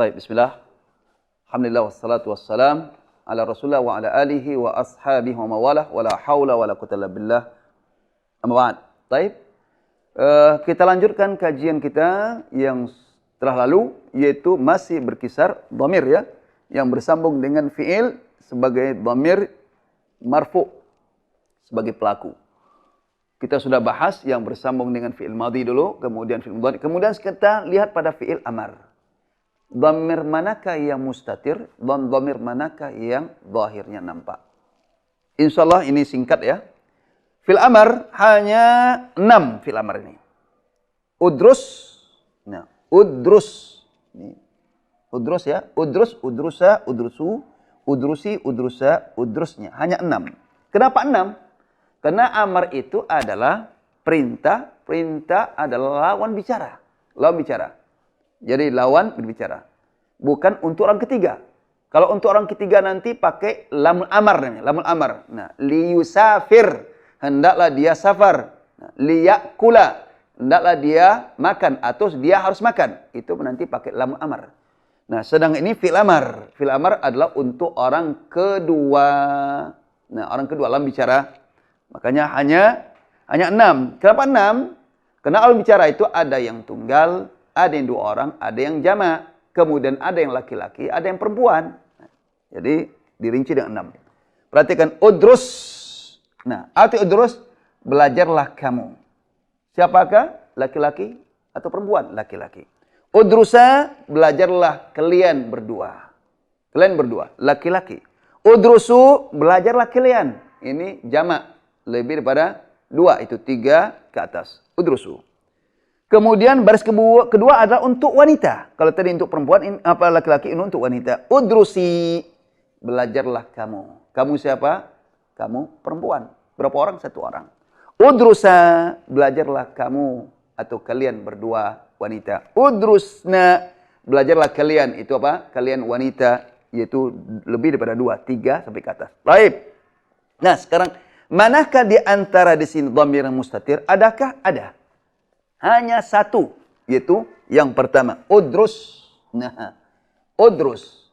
Baik, bismillah. Alhamdulillah wassalatu wassalam ala Rasulillah wa ala alihi wa ashabihi wa mawalah wa la haula wa la quwwata illa billah. Amma ba'd. Baik. Kita lanjutkan kajian kita yang telah lalu, yaitu masih berkisar dhamir ya, yang bersambung dengan fi'il sebagai dhamir marfu' sebagai pelaku. Kita sudah bahas yang bersambung dengan fi'il madhi dulu, kemudian fi'il mudhari, kemudian kita lihat pada fi'il amar. Dhamir manakah yang mustatir dan dhamir manakah yang zahirnya nampak. Insyaallah ini singkat ya. Fil amar hanya 6 fil amar ini. Udrus. Nah, udrus. Ini. Udrus ya. Udrus, udrusa, udrusu, udrusi, udrusa, udrusnya. Hanya 6. Kenapa 6? Karena amar itu adalah perintah. Perintah adalah lawan bicara. Lawan bicara. Jadi lawan berbicara. Bukan untuk orang ketiga. Kalau untuk orang ketiga nanti pakai lamul amar namanya, lamul amar. Nah, liyusafir, hendaklah dia safar. Nah, liyakula, hendaklah dia makan atau dia harus makan. Itu nanti pakai lamul amar. Nah, sedang ini fi'il amar. Fi'il amar adalah untuk orang kedua. Nah, orang kedua lawan bicara. Makanya hanya 6. Kenapa 6? Karena lawan bicara itu ada yang tunggal, ada yang 2 orang, ada yang jamak. Kemudian ada yang laki-laki, ada yang perempuan. Jadi dirinci dengan 6. Perhatikan udrus. Nah, arti udrus, belajarlah kamu. Siapakah? Laki-laki atau perempuan? Laki-laki. Udrusa, belajarlah kalian berdua. Kalian berdua, laki-laki. Udrusu, belajarlah kalian. Ini jamak. Lebih daripada 2, itu 3 ke atas. Udrusu. Kemudian baris kedua adalah untuk wanita. Kalau tadi untuk perempuan, laki-laki, ini untuk wanita. Udrusi, belajarlah kamu. Kamu siapa? Kamu perempuan. Berapa orang? 1 orang. Udrusa, belajarlah kamu atau kalian berdua wanita. Udrusna, belajarlah kalian. Itu apa? Kalian wanita, yaitu lebih daripada 2, 3 sampai ke atas. Baik. Nah, sekarang manakah di antara di sini dhamir yang mustatir? Adakah? Ada. Hanya 1, yaitu yang pertama, udrus. Nah, udrus.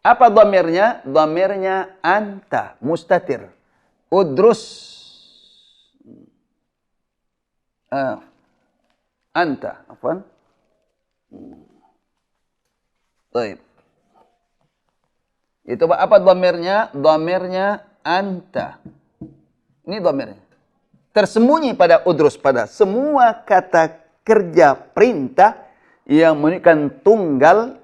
Apa dhamirnya? Dhamirnya anta, mustatir. Udrus. Anta, afwan. Baik. Itu apa dhamirnya? Dhamirnya anta. Ini dhamirnya. Tersembunyi pada udrus, pada semua kata kerja perintah yang menunjukkan tunggal,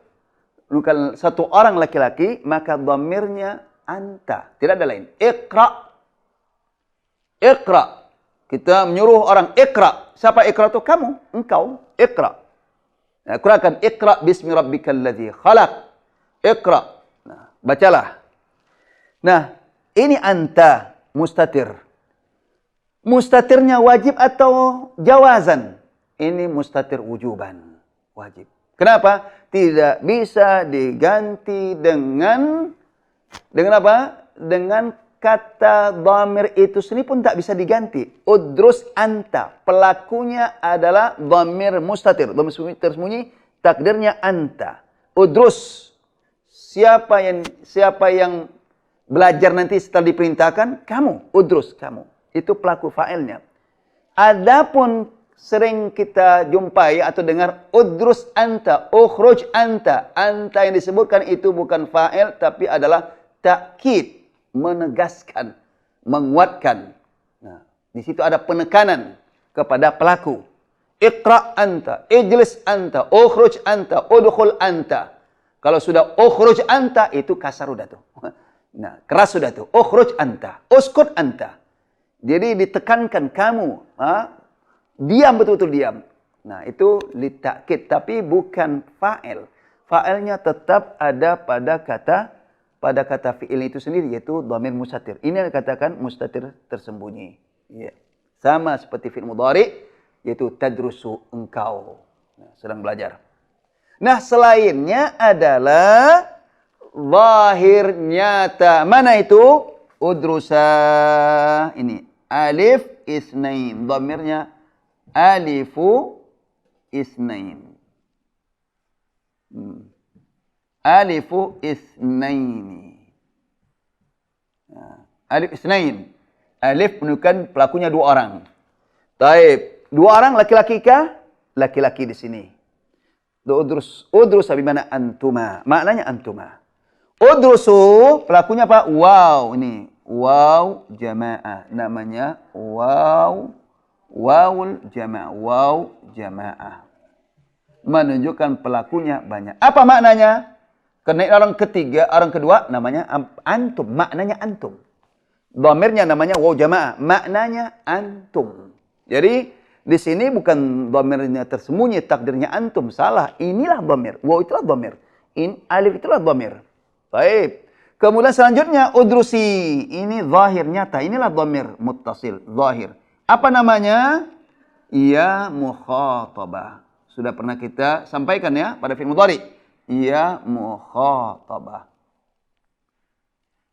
bukan 1 orang laki-laki, maka dhamirnya anta. Tidak ada lain. Iqra. Iqra. Kita menyuruh orang iqra. Siapa iqra itu? Kamu, engkau. Iqra. Nah, Quran iqra bismi rabbikal ladzi khalaq. Iqra. Nah, bacalah. Nah, ini anta mustatir. Mustatirnya wajib atau jawazan? Ini mustatir wujuban. Wajib. Kenapa? Tidak bisa diganti dengan apa? Dengan kata dhamir itu sendiri pun tak bisa diganti. Udrus anta. Pelakunya adalah dhamir mustatir. Dhamir tersembunyi, takdirnya anta. Udrus. Siapa yang belajar nanti setelah diperintahkan? Kamu. Udrus, kamu. Itu pelaku fa'ilnya. Adapun sering kita jumpai atau dengar udrus anta, ukhruj anta. Anta yang disebutkan itu bukan fa'il tapi adalah takkid, menegaskan, menguatkan. Nah, di situ ada penekanan kepada pelaku. Iqra anta, ijlis anta, ukhruj anta, udkhul anta. Kalau sudah ukhruj anta itu kasar sudah tuh. Nah, keras sudah tuh. Ukhruj anta, uskut anta. Jadi ditekankan kamu, diam, betul-betul diam. Nah, itu litakkid, tapi bukan fa'il. Fa'ilnya tetap ada pada kata fi'il itu sendiri, yaitu dhamir mustatir. Ini yang dikatakan mustatir tersembunyi. Ya. Sama seperti fi'il mudhari, yaitu tadrusu, engkau. Nah, sedang belajar. Nah, selainnya adalah zahir nyata. Mana itu? Udrusa. Ini. Alif isnain. Dhamirnya alifu isnain. alifu isnaini. Alif isnain. Alif menunjukkan pelakunya dua orang. Taib. Dua orang laki-laki kah? Laki-laki di sini. Udrus bimana antuma. Maknanya antuma. Udrusu pelakunya apa? Waw. Ini waw jamaah. Namanya wawul jamaah. Waw jamaah. Menunjukkan pelakunya banyak. Apa maknanya? Karena orang ketiga, orang kedua namanya antum. Maknanya antum. Dhamirnya namanya waw jamaah. Maknanya antum. Jadi di sini bukan dhamirnya tersembunyi, takdirnya antum. Salah. Inilah dhamir. Waw itulah dhamir. Alif itulah dhamir. Baik. Kemudian selanjutnya udrusi. Ini zahir nyata. Inilah dhamir muttasil. Zahir. Apa namanya? Ya mukhatabah. Sudah pernah kita sampaikan ya pada fi'il mudhari. Ya mukhatabah.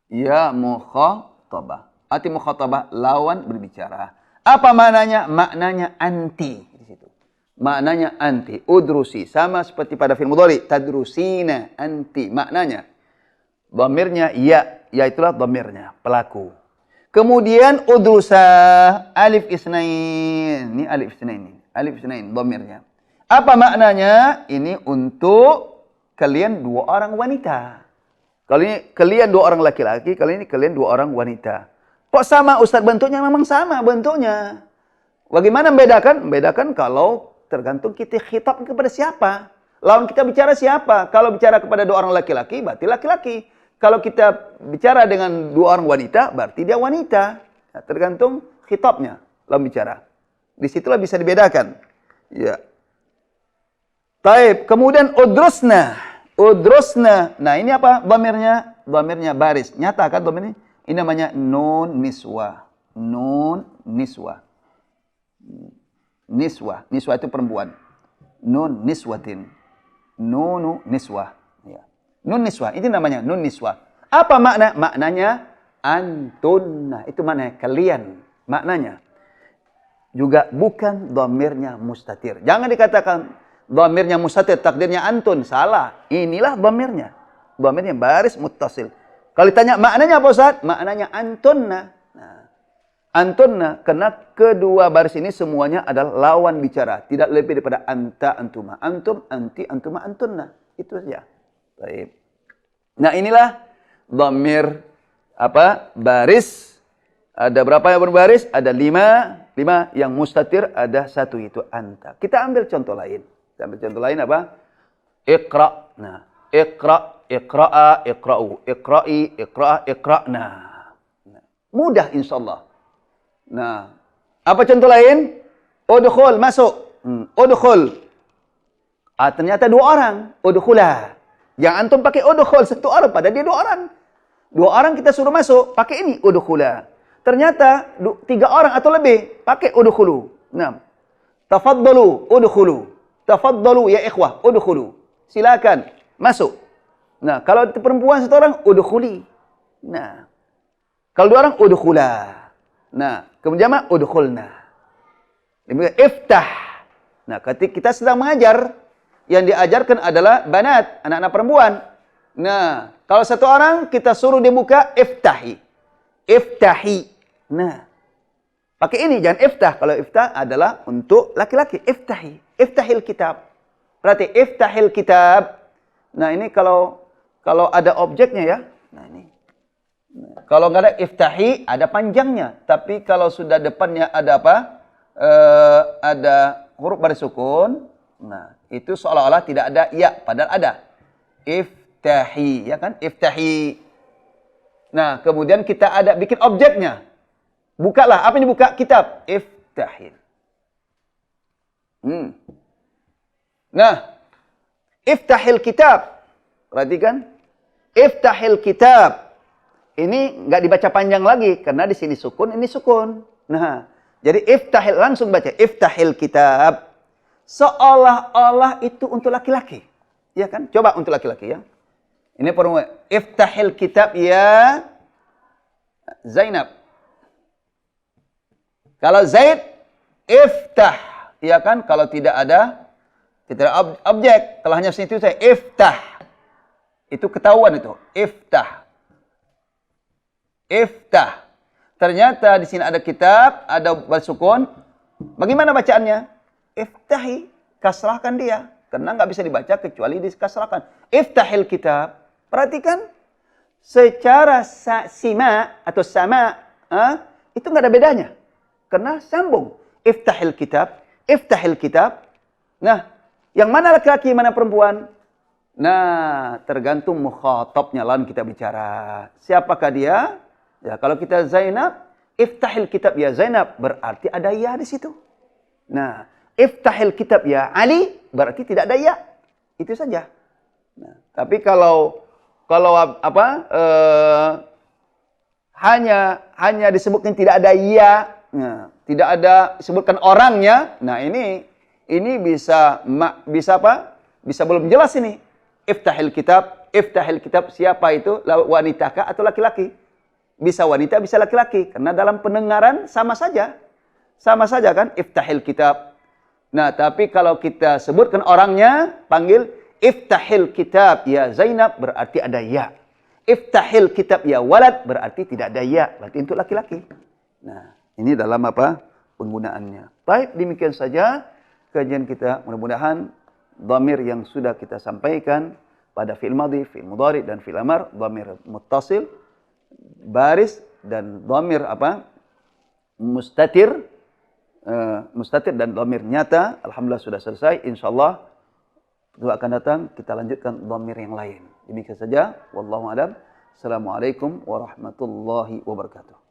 Ya mukhatabah. Arti mukhatabah lawan berbicara. Apa maknanya? Maknanya anti di situ. Maknanya anti. Udrusi sama seperti pada fi'il mudhari. Tadrusina anti. Maknanya dhamirnya ya, ya itulah dhamirnya, pelaku. Kemudian udrusa alif isnain. Ini alif isnain. Alif isnain dhamirnya. Apa maknanya? Ini untuk kalian dua orang wanita. Kali ini kalian dua orang laki-laki, kali ini kalian dua orang wanita. Kok sama Ustaz bentuknya? Memang sama bentuknya. Bagaimana membedakan? Membedakan kalau tergantung kita khitab kepada siapa. Lawan kita bicara siapa? Kalau bicara kepada dua orang laki-laki, berarti laki-laki. Kalau kita bicara dengan dua orang wanita, berarti dia wanita. Nah, tergantung khitabnya lawan bicara. Disitulah bisa dibedakan. Ya. Taib. Kemudian udrusna. Udrusna. Nah ini apa dhamirnya? Dhamirnya baris. Nyata kan dhamir ini? Ini namanya nun niswah. Nun niswah. Niswah. Niswah itu perempuan. Nun niswatin. Nunu niswah. Ya. Nun niswah. Itu namanya nun niswah. Apa makna? Maknanya antunna. Itu maknanya kalian. Maknanya. Juga bukan dhamirnya mustatir. Jangan dikatakan dhamirnya mustatir, takdirnya antun. Salah. Inilah dhamirnya. Dhamirnya baris muttasil. Kalau ditanya maknanya apa Ustaz? Maknanya antunna. Nah, antunna, karena kedua baris ini semuanya adalah lawan bicara. Tidak lebih daripada anta, antuma. Antum, anti, antuma, antunna. Itu saja. Baik. Nah inilah dhamir baris. Ada berapa yang berbaris? Ada 5. 5 yang mustatir, ada 1 itu anta. Kita ambil contoh lain. Kita ambil contoh lain apa? Iqra. Nah, iqra, iqra'a, iqra'u, iqra'i, iqra'a, iqra'na. Nah, mudah insyaallah. Nah, apa contoh lain? Udkhul, masuk. Udkhul. Ternyata 2 orang. Udkhula. Yang antum pakai udkhul 1 orang, padahal dia 2 orang. 2 orang kita suruh masuk, pakai ini udkhula. Ternyata 3 orang atau lebih pakai udkhulu. Nah, tafaddalu udkhulu. Tafaddalu ya ikhwah udkhulu. Silakan masuk. Nah, kalau itu perempuan 1 orang udkhuli. Nah, kalau 2 orang udkhula. Nah, kemudian udkhulna. Demikian iftah. Nah, ketika kita sedang mengajar, yang diajarkan adalah banat, anak-anak perempuan. Nah, kalau 1 orang kita suruh dia buka iftahi. Iftahi. Nah, pakai ini, jangan iftah. Kalau iftah adalah untuk laki-laki. Iftahi. Iftahil kitab. Berarti iftahil kitab. Nah, ini kalau ada objeknya ya. Nah, ini. Nah, kalau nggak ada iftahi, ada panjangnya. Tapi kalau sudah depannya ada apa? Ada huruf baris sukun. Nah, itu seolah-olah tidak ada ya, padahal ada. Iftahi, ya kan? Iftahi. Nah, kemudian kita ada bikin objeknya. Bukalah. Apa ini buka? Kitab. Iftahil. Nah, iftahil kitab. Perhatikan. Iftahil kitab. Ini nggak dibaca panjang lagi karena di sini sukun, ini sukun. Nah, jadi iftahil langsung baca. Iftahil kitab. Seolah-olah itu untuk laki-laki. Ya kan? Coba untuk laki-laki ya. Ini perempuan. Iftahil kitab ya Zainab. Kalau Zaid, iftah. Ya kan? Kalau tidak ada objek. Kalau hanya situ saya iftah. Itu ketahuan itu. Iftah. Iftah. Ternyata di sini ada kitab, ada bersukun. Bagaimana bacaannya? Iftahi. Kasrahkan dia. Karena nggak bisa dibaca kecuali dikasrahkan. Iftahil kitab. Perhatikan. Secara sima atau sama, itu nggak ada bedanya. Karena sambung. Iftahil kitab. Iftahil kitab. Nah, yang mana laki-laki, mana perempuan? Nah, tergantung mukhatabnya lawan kita bicara. Siapakah dia? Ya, kalau kita Zainab, iftahil kitab ya Zainab, berarti ada ya di situ. Nah, iftahil kitab ya Ali, berarti tidak ada ya. Itu saja. Nah, tapi kalau hanya disebutkan tidak ada ya, nah, tidak ada disebutkan orangnya. Nah, ini bisa apa? Bisa belum jelas ini. Iftahil kitab siapa itu? Wanita kah atau laki-laki? Bisa wanita, bisa laki-laki. Karena dalam pendengaran sama saja. Sama saja kan? Iftahil kitab. Nah, tapi kalau kita sebutkan orangnya, panggil iftahil kitab ya Zainab, berarti ada ya. Iftahil kitab ya walad, berarti tidak ada ya. Berarti untuk laki-laki. Nah, ini dalam apa? Penggunaannya. Baik, demikian saja kajian kita. Mudah-mudahan dhamir yang sudah kita sampaikan pada fi'il madhi, fi'il mudhari dan fi'il amar, dhamir muttasil, baris dan dhamir apa? Mustatir, mustatir dan dhamir nyata, alhamdulillah sudah selesai. Insyaallah waktu akan datang kita lanjutkan dhamir yang lain. Demikian saja, wallahu a'lam. Assalamualaikum warahmatullahi wabarakatuh.